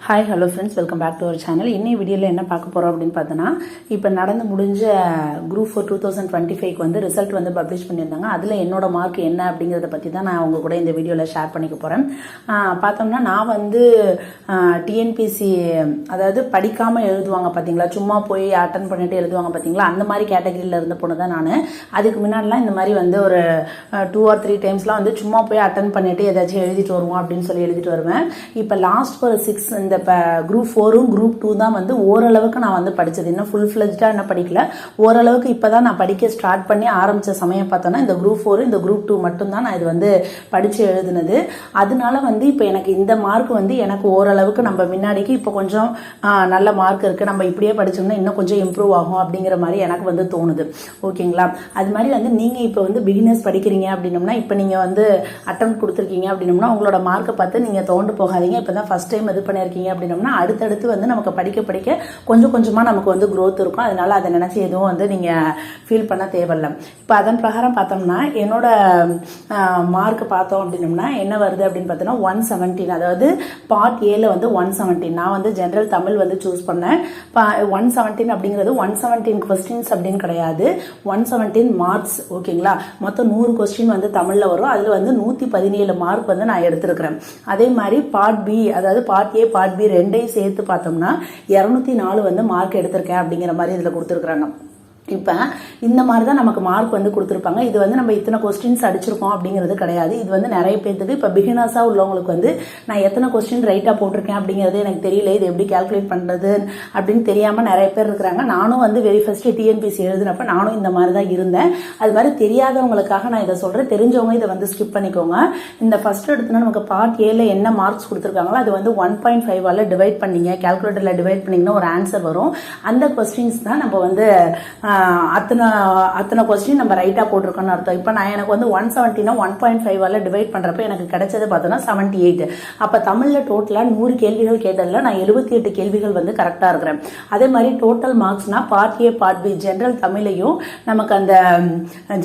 Hi hello friends, welcome back to our channel. இன்னைய வீடியோவில் என்ன பார்க்க போகிறோம் அப்படின்னு பார்த்தோன்னா, இப்போ நடந்து முடிஞ்ச குரூப் 4 2025 வந்து ரிசல்ட் வந்து பப்ளிஷ் பண்ணியிருந்தாங்க. அதில் என்னோட மார்க் என்ன அப்படிங்கிறத பற்றி தான் நான் உங்க கூட இந்த வீடியோவில் ஷேர் பண்ணிக்க போகிறேன். பார்த்தோம்னா நான் வந்து டிஎன்பிசி, அதாவது படிக்காமல் எழுதுவாங்க பார்த்தீங்களா, சும்மா போய் அட்டன் பண்ணிட்டு எழுதுவாங்க பார்த்தீங்களா, அந்த மாதிரி கேட்டகரியில் இருந்த பொண்ணு தான் நான். அதுக்கு முன்னாடிலாம் இந்த மாதிரி வந்து ஒரு 2 or 3 டைம்ஸ்லாம் வந்து சும்மா போய் அட்டன் பண்ணிட்டு ஏதாச்சும் எழுதிட்டு வருவோம் அப்படின்னு சொல்லி எழுதிட்டு வருவேன். இப்போ லாஸ்ட் ஒரு 6 இந்த குரூப் 4ம் குரூப் 2 தான் வந்து ஓரளவுக்கு நான் வந்து படித்தது. இன்னும் ஃபுல் ஃப்ளெஜ்டா என்ன படிக்கல, ஓரளவுக்கு இப்போ தான் நான் படிக்க ஸ்டார்ட் பண்ணி ஆரம்பித்த சமயம் பார்த்தோன்னா இந்த குரூப் 4 இந்த குரூப் 2 மட்டும்தான் நான் இது வந்து படித்து எழுதுனது. அதனால வந்து இப்போ எனக்கு இந்த மார்க் வந்து எனக்கு ஓரளவுக்கு நம்ம முன்னாடிக்கு இப்போ கொஞ்சம் நல்ல மார்க் இருக்குது, நம்ம இப்படியே படித்தோம்னா இன்னும் கொஞ்சம் இம்ப்ரூவ் ஆகும் அப்படிங்கிற மாதிரி எனக்கு வந்து தோணுது. ஓகேங்களா? அது மாதிரி வந்து நீங்கள் இப்போ வந்து பிகினர்ஸ் படிக்கிறீங்க அப்படின்னோம்னா, இப்போ நீங்கள் வந்து அட்டம் கொடுத்துருக்கீங்க அப்படின்னோம்னா உங்களோட மார்க்கை பார்த்து நீங்கள் தோண்டு போகாதீங்க. இப்போ தான் ஃபஸ்ட் டைம் இது பண்ணியிருக்கீங்க அப்படின்னோம்னா அடுத்தடுத்து வந்து நமக்கு படிக்க படிக்க கொஞ்சம் கொஞ்சமாக நமக்கு வந்து growth இருக்கும். அதனால அதை நினச்சி எதுவும் வந்து நீங்கள் ஃபீல் பண்ண தேவையில்லை. இப்போ அதன் பிரகாரம் பார்த்தோம்னா என்னோட மார்க் பார்த்தோம் அப்படின்னோம்னா என்ன வருது அப்படின்னு பார்த்தோம்னா 117. அதாவது பார்ட் ஏல வந்து 117. நான் வந்து ஜென்ரல் தமிழ் வந்து சூஸ் பண்ணேன். 117 அப்படிங்கிறது 117 கொஸ்டின்ஸ் அப்படின்னு கிடையாது, 117 மார்க்ஸ். ஓகேங்களா? மொத்தம் 100 கொஸ்டின் வந்து தமிழில் வரும். அதில் வந்து 117 மார்க் வந்து நான் எடுத்திருக்கிறேன். அதே மாதிரி பார்ட் பி, அதாவது பார்ட் ஏ பார்ட் பி ரெண்டையும் சேர்த்து பார்த்தோம்னா 204 வந்து மார்க் எடுத்திருக்கேன் அப்படிங்கிற மாதிரி இதில் கொடுத்துருக்குறாங்க. இப்போ இந்த மாதிரி தான் நமக்கு மார்க் வந்து கொடுத்துருப்பாங்க. இது வந்து நம்ம இத்தனை கொஸ்டின்ஸ் அடிச்சிருக்கோம் அப்படிங்கிறது கிடையாது. இது வந்து நிறைய பேருக்கு இப்போ பிகினர்ஸாக உள்ளவங்களுக்கு வந்து நான் எத்தனை கொஸ்டின் ரைட்டாக போட்டிருக்கேன் அப்படிங்கிறது எனக்கு தெரியல, இது எப்படி கால்குலேட் பண்ணுறது அப்படின்னு தெரியாமல் நிறைய பேர் இருக்கிறாங்க. நானும் வந்து வெரி ஃபர்ஸ்ட் டிஎன்பிசி எழுதுனப்ப நானும் இந்த மாதிரி தான் இருந்தேன். அது மாதிரி தெரியாதவங்களுக்காக நான் இதை சொல்கிறேன். தெரிஞ்சவங்க இதை வந்து ஸ்கிப் பண்ணிக்கோங்க. இந்த ஃபர்ஸ்ட் எடுத்துனா நமக்கு பார்ட் ஏல என்ன மார்க்ஸ் கொடுத்துருக்காங்களோ அது வந்து 1.5 டிவைட் பண்ணீங்க, கால்குலேட்டரில் டிவைட் பண்ணிங்கன்னா ஒரு ஆன்சர் வரும். அந்த கொஸ்டின்ஸ் தான் நம்ம வந்து அத்தனை கொஸ்டின் நம்ம ரைட்டா போட்டிருக்கோம்னு அர்த்தம். இப்போ நான் எனக்கு வந்து 170 1.5 டிவைட் பண்றப்ப எனக்கு கிடைச்சது பார்த்தோன்னா 78. அப்ப தமிழ்ல டோட்டலா 100 கேள்விகள் கேட்டதுல நான் 78 கேள்விகள் வந்து கரெக்டா இருக்கிறேன். அதே மாதிரி டோட்டல் மார்க்ஸ்னா part A part B general தமிழையும் நமக்கு அந்த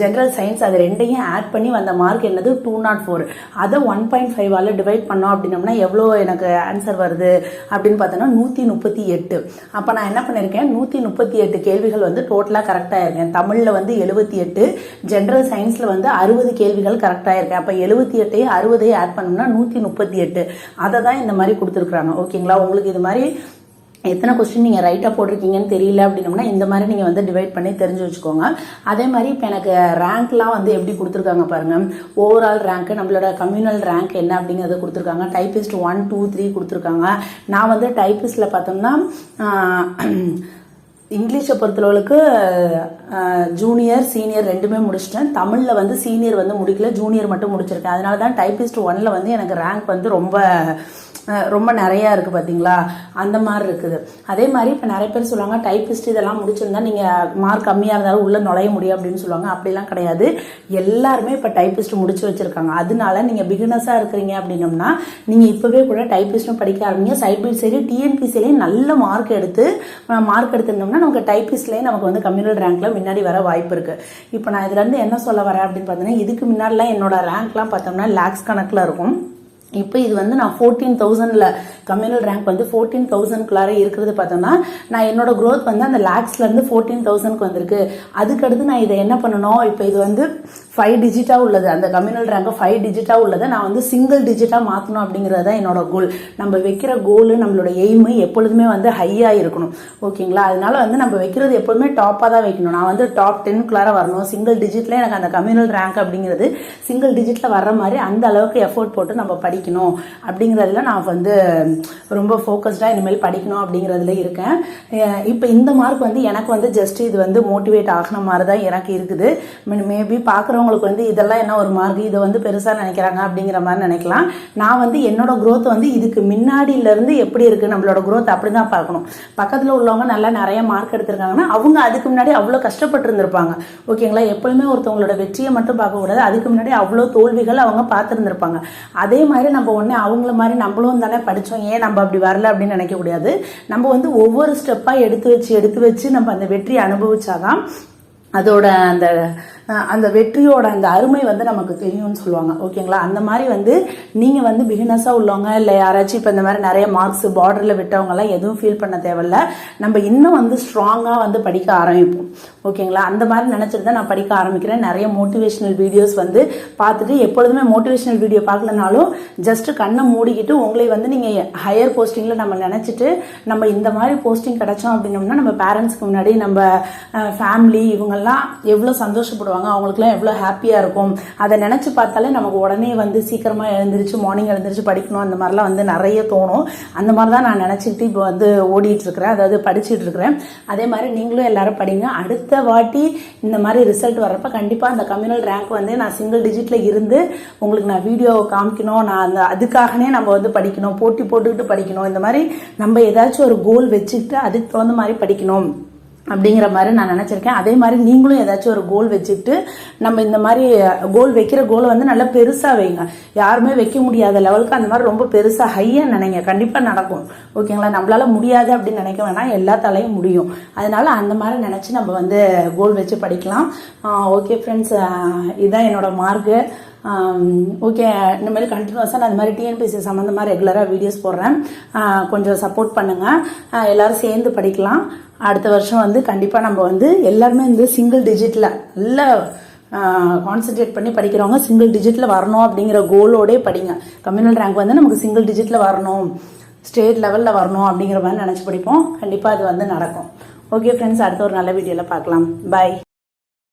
ஜென்ரல் சயின்ஸ் அது ரெண்டையும் ஆட் பண்ணி வந்த மார்க் என்னது 204. அதை 1.5 டிவைட் பண்ணோம் அப்படின்னோம்னா எவ்வளோ எனக்கு ஆன்சர் வருது அப்படின்னு பார்த்தோன்னா 138. அப்ப நான் என்ன பண்ணிருக்கேன், 138 கேள்விகள் வந்து டோட்டலா கரெக்டா இருக்கேன். தமிழ்ல வந்து 78, ஜெனரல் சயின்ஸ்ல வந்து 60 கேள்விகள் கரெக்டா இருக்கேன். அப்ப 78 60 ஆட் பண்ணோம்னா 138. அதை தான் இந்த மாதிரி கொடுத்துருக்காங்க. ஓகேங்களா? உங்களுக்கு இது மாதிரி எத்தனை கொஸ்டின் நீங்கள் ரைட்டாக போட்டிருக்கீங்கன்னு தெரியல அப்படின்னோம்னா இந்த மாதிரி நீங்கள் வந்து டிவைட் பண்ணி தெரிஞ்சு வச்சுக்கோங்க. அதே மாதிரி இப்போ எனக்கு ரேங்க்லாம் வந்து எப்படி கொடுத்துருக்காங்க பாருங்க. ஓவரால் ரேங்க், நம்மளோட கம்யூனல் ரேங்க் என்ன அப்படிங்கிறத கொடுத்துருக்காங்க. டைபிஸ்ட் 1 2 3 கொடுத்துருக்காங்க. நான் வந்து டைபிஸ்டில் பார்த்தோம்னா இங்கிலீஷை பொறுத்தளவுக்கு ஜூனியர் சீனியர் ரெண்டுமே முடிச்சிட்டேன். தமிழில் வந்து சீனியர் வந்து முடிக்கல, ஜூனியர் மட்டும் முடிச்சிருக்கேன். அதனால தான் டைபிஸ்ட் 1ல் வந்து எனக்கு ரேங்க் வந்து ரொம்ப நிறையா இருக்குது பார்த்தீங்களா, அந்த மாதிரி இருக்குது. அதே மாதிரி இப்போ நிறைய பேர் சொல்லுவாங்க டைபிஸ்ட் இதெல்லாம் முடிச்சிருந்தா நீங்கள் மார்க் கம்மியாக இருந்தாலும் உள்ளே நுழைய முடியும் அப்படின்னு சொல்லுவாங்க. அப்படிலாம் கிடையாது. எல்லாருமே இப்போ டைபிஸ்ட் முடிச்சு வச்சிருக்காங்க. அதனால நீங்கள் பிகினர்ஸாக இருக்கிறீங்க அப்படின்னோம்னா நீங்கள் இப்போவே கூட டைபிஸ்ட்டும் படிக்க ஆரம்பிங்க. சைட் பை சைடு டிஎன்பிசிலையும் நல்ல மார்க் எடுத்திருந்தோம்னா நமக்கு டைபிஸ்ட்லேயும் நமக்கு வந்து கம்யூனல் ரேங்க்ல முன்னாடி வர வாய்ப்பு இருக்குது. இப்போ நான் இதுலேருந்து என்ன சொல்ல வரேன் அப்படின்னு பார்த்தீங்கன்னா, இதுக்கு முன்னாடிலாம் என்னோட ரேங்க்லாம் பார்த்தோம்னா லேக்ஸ் கணக்கில் இருக்கும். இப்போ இது வந்து நான் 14,000ல கம்யூனல் ரேங்க் வந்து 14,000க்குள்ளார இருக்கிறது பார்த்தோம்னா நான் என்னோட க்ரோத் வந்து அந்த லேக்ஸ்லேருந்து 14,000க்கு வந்திருக்கு. அதுக்கடுத்து நான் இதை என்ன பண்ணணும், இப்போ இது வந்து 5 டிஜிட்டாக உள்ளது, அந்த கம்யூனல் ரேங்க் 5 டிஜிட்டாக உள்ளதை நான் வந்து சிங்கிள் டிஜிட்டாக மாற்றணும் அப்படிங்கிறது தான் என்னோட கோல். நம்ம வைக்கிற கோலு, நம்மளோட எய்மு எப்பொழுதுமே வந்து ஹையாக இருக்கணும். ஓகேங்களா? அதனால வந்து நம்ம வைக்கிறது எப்பொழுதுமே டாப்பாக தான் வைக்கணும். நான் வந்து டாப் 10க்குள்ளார வரணும். சிங்கிள் டிஜிட்டில் எனக்கு அந்த கம்யூனல் ரேங்க் அப்படிங்கிறது சிங்கிள் டிஜிட்டில் வர்ற மாதிரி அந்த அளவுக்கு எஃபோர்ட் போட்டு நம்ம படிக்கணும் அப்படிங்கிறதுல நான் வந்து ரொம்ப ஃபோக்கஸ்டாக இனிமேல் படிக்கணும் அப்படிங்கிறதுல இருக்கேன். இப்போ இந்த மார்க் வந்து எனக்கு வந்து ஜஸ்ட் இது வந்து மோட்டிவேட் ஆகின மாதிரி தான் எனக்கு இருக்குது. மேபி பார்க்குறவங்களுக்கு வந்து இதெல்லாம் என்ன ஒரு மார்க், இதை வந்து பெருசாக நினைக்கிறாங்க அப்படிங்கிற மாதிரி நினைக்கலாம். நான் வந்து என்னோட க்ரோத் வந்து இதுக்கு முன்னாடியிலேருந்து எப்படி இருக்குது நம்மளோட க்ரோத் அப்படி தான் பார்க்கணும். பக்கத்தில் உள்ளவங்க நல்லா நிறைய மார்க் எடுத்திருக்காங்கன்னா அவங்க அதுக்கு முன்னாடி அவ்வளோ கஷ்டப்பட்டு இருந்திருப்பாங்க. ஓகேங்களா? எப்பொழுதுமே ஒருத்தவங்களோட வெற்றியை மட்டும் பார்க்கக்கூடாது, அதுக்கு முன்னாடி அவ்வளோ தோல்விகள் அவங்க பார்த்துருந்துருப்பாங்க. அதே மாதிரி நம்ம உடனே அவங்கள மாதிரி நம்மளும் தானே படித்தோம், ஏன் நம்ம அப்படி வரல அப்படின்னு நினைக்கக்கூடாது. நம்ம வந்து ஒவ்வொரு ஸ்டெப்பாக எடுத்து வச்சு நம்ம அந்த வெற்றி அனுபவிச்சாதான் அதோட அந்த அந்த வெற்றியோட அந்த அருமை வந்து நமக்கு தெரியும்னு சொல்லுவாங்க. ஓகேங்களா? அந்த மாதிரி வந்து நீங்கள் வந்து பிகினஸாக உள்ளவங்க இல்லை யாராச்சும் இப்போ இந்த மாதிரி நிறைய மார்க்ஸ் பார்டரில் விட்டவங்கலாம் எதுவும் ஃபீல் பண்ண தேவையில்ல. நம்ம இன்னும் வந்து ஸ்ட்ராங்காக வந்து படிக்க ஆரம்பிப்போம். ஓகேங்களா? அந்த மாதிரி நினச்சிட்டு தான் நான் படிக்க ஆரம்பிக்கிறேன். நிறைய மோட்டிவேஷனல் வீடியோஸ் வந்து பார்த்துட்டு, எப்பொழுதுமே மோட்டிவேஷனல் வீடியோ பார்க்கலனாலும் ஜஸ்ட் கண்ணை மூடிக்கிட்டு உங்களை வந்து நீங்கள் ஹையர் போஸ்டிங்கில் நம்ம நினச்சிட்டு நம்ம இந்த மாதிரி போஸ்டிங் கிடைச்சோம் அப்படின்னோம்னா நம்ம பேரண்ட்ஸ்க்கு முன்னாடி நம்ம ஃபேமிலி இவங்கெல்லாம் எவ்வளோ சந்தோஷப்படுவாங்க, அவங்களுக்குலாம் எவ்வளோ ஹாப்பியாக இருக்கும். அதை நினச்சி பார்த்தாலே நமக்கு உடனே வந்து சீக்கிரமாக எழுந்திரிச்சு மார்னிங் எழுந்திரிச்சு படிக்கணும் அந்த மாதிரிலாம் வந்து நிறைய தோணும். அந்த மாதிரி தான் நான் நினச்சிக்கிட்டு இப்போ வந்து ஓடிட்டு இருக்கிறேன், அதாவது படிச்சுட்டு இருக்கிறேன். அதே மாதிரி நீங்களும் எல்லாரும் படிங்க. அடுத்த வாட்டி இந்த மாதிரி ரிசல்ட் வர்றப்ப கண்டிப்பாக அந்த கம்யூனல் ரேங்க் வந்து நான் சிங்கிள் டிஜிட்டில் இருந்து உங்களுக்கு நான் வீடியோ காமிக்கணும். நான் அந்த அதுக்காகவே நம்ம வந்து படிக்கணும், போட்டி போட்டுக்கிட்டு படிக்கணும். இந்த மாதிரி நம்ம ஏதாச்சும் ஒரு கோல் வச்சுக்கிட்டு அதுக்கு தகுந்த மாதிரி படிக்கணும் அப்படிங்கிற மாதிரி நான் நினச்சிருக்கேன். அதே மாதிரி நீங்களும் ஏதாச்சும் ஒரு கோல் வச்சுக்கிட்டு நம்ம இந்த மாதிரி வைக்கிற கோலை வந்து நல்லா பெருசாக வைங்க. யாருமே வைக்க முடியாத லெவலுக்கு அந்த மாதிரி ரொம்ப பெருசாக ஹையாக நினைங்க, கண்டிப்பாக நடக்கும். ஓகேங்களா? நம்மளால முடியாது அப்படின்னு நினைக்க வேணாம், எல்லாத்தாலையும் முடியும். அதனால அந்த மாதிரி நினச்சி நம்ம வந்து கோல் வச்சு படிக்கலாம். ஓகே ஃப்ரெண்ட்ஸ், இதுதான் என்னோட மார்க்கு. ஓகே, இனிமேல் கண்டினியூஸாக நான் இந்த மாதிரி டிஎன்பிஎஸ்சி சம்மந்தமாக ரெகுலராக வீடியோஸ் போடுறேன். கொஞ்சம் சப்போர்ட் பண்ணுங்கள், எல்லோரும் சேர்ந்து படிக்கலாம். அடுத்த வருஷம் வந்து கண்டிப்பாக நம்ம வந்து எல்லாருமே வந்து சிங்கிள் டிஜிட்டில் நல்ல கான்சென்ட்ரேட் பண்ணி படிக்கிறவங்க சிங்கிள் டிஜிட்டில் வரணும் அப்படிங்கிற கோலோடே படிங்க. கம்யூனல் ரேங்க் வந்து நமக்கு சிங்கிள் டிஜிட்டில் வரணும், ஸ்டேட் லெவலில் வரணும் அப்படிங்கிற மாதிரி நினச்சி படிப்போம். கண்டிப்பாக அது வந்து நடக்கும். ஓகே ஃப்ரெண்ட்ஸ், அடுத்த ஒரு நல்ல வீடியோவில் பார்க்கலாம். பாய்.